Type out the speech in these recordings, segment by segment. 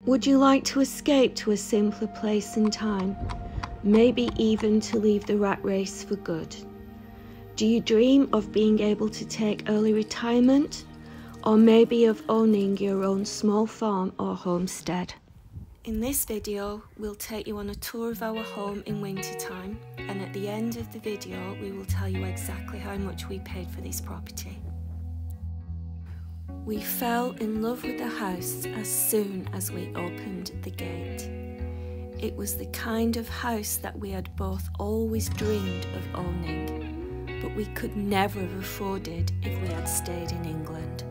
Would you like to escape to a simpler place and time? Maybe even to leave the rat race for good? Do you dream of being able to take early retirement? Or maybe of owning your own small farm or homestead? In this video, we'll take you on a tour of our home in wintertime, and at the end of the video, we will tell you exactly how much we paid for this property. We fell in love with the house as soon as we opened the gate. It was the kind of house that we had both always dreamed of owning, but we could never have afforded if we had stayed in England.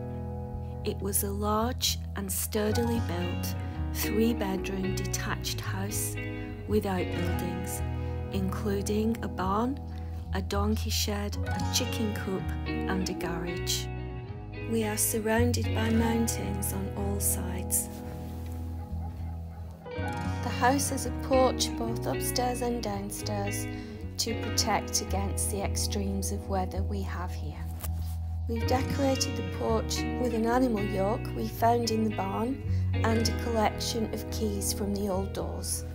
It was a large and sturdily built 3-bedroom detached house with outbuildings, including a barn, a donkey shed, a chicken coop and a garage. We are surrounded by mountains on all sides. The house has a porch both upstairs and downstairs to protect against the extremes of weather we have here. We've decorated the porch with an animal yoke we found in the barn and a collection of keys from the old doors.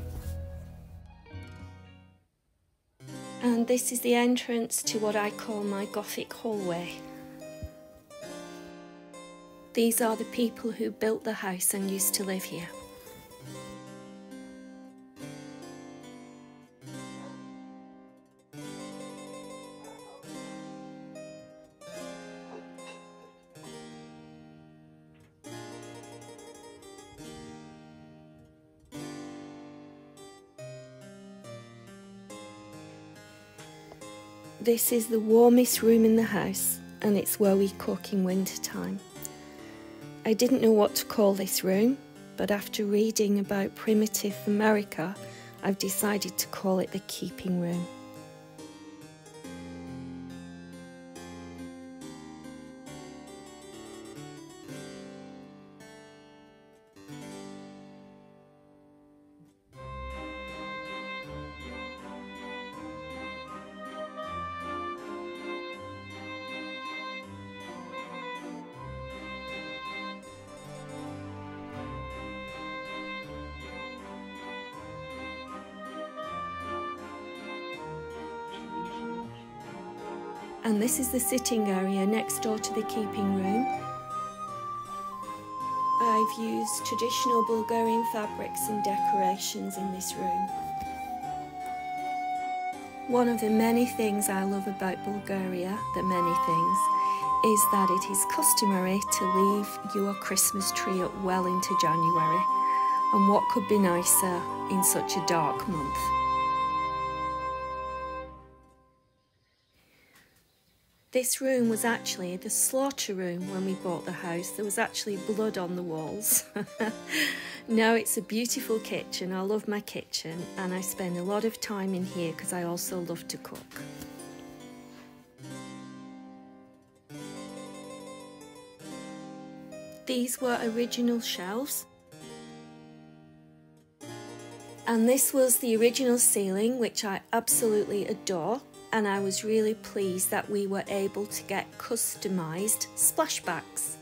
And this is the entrance to what I call my Gothic hallway. These are the people who built the house and used to live here. This is the warmest room in the house, and it's where we cook in winter time. I didn't know what to call this room, but after reading about primitive America, I've decided to call it the keeping room. And this is the sitting area next door to the keeping room. I've used traditional Bulgarian fabrics and decorations in this room. One of the many things I love about Bulgaria, the many things, is that it is customary to leave your Christmas tree up well into January. And what could be nicer in such a dark month? This room was actually the slaughter room when we bought the house. There was actually blood on the walls. Now it's a beautiful kitchen. I love my kitchen and I spend a lot of time in here because I also love to cook. These were original shelves. And this was the original ceiling, which I absolutely adore. And I was really pleased that we were able to get customised splashbacks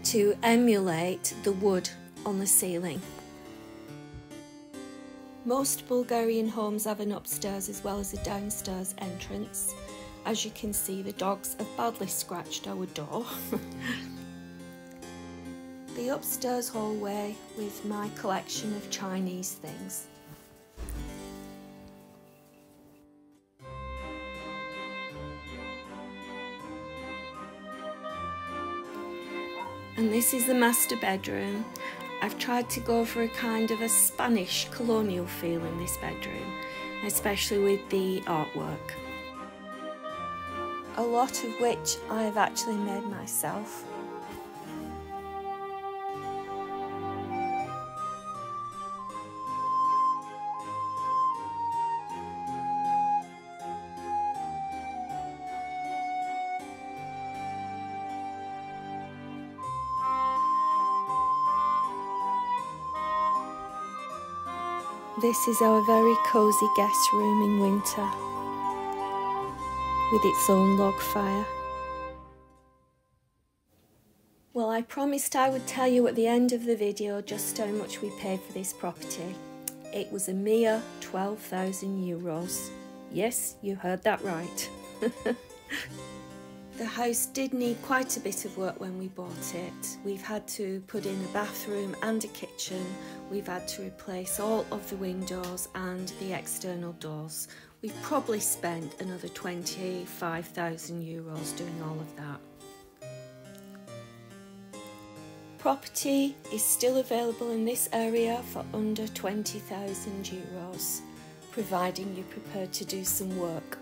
to emulate the wood on the ceiling. Most Bulgarian homes have an upstairs as well as a downstairs entrance. As you can see, the dogs have badly scratched our door. The upstairs hallway with my collection of Chinese things. And this is the master bedroom. I've tried to go for a kind of a Spanish colonial feel in this bedroom, especially with the artwork. A lot of which I have actually made myself. This is our very cosy guest room in winter, with its own log fire. Well, I promised I would tell you at the end of the video just how much we paid for this property. It was a mere €12,000. Yes, you heard that right. The house did need quite a bit of work when we bought it. We've had to put in a bathroom and a kitchen. We've had to replace all of the windows and the external doors. We've probably spent another €25,000 doing all of that. Property is still available in this area for under €20,000, providing you're prepared to do some work.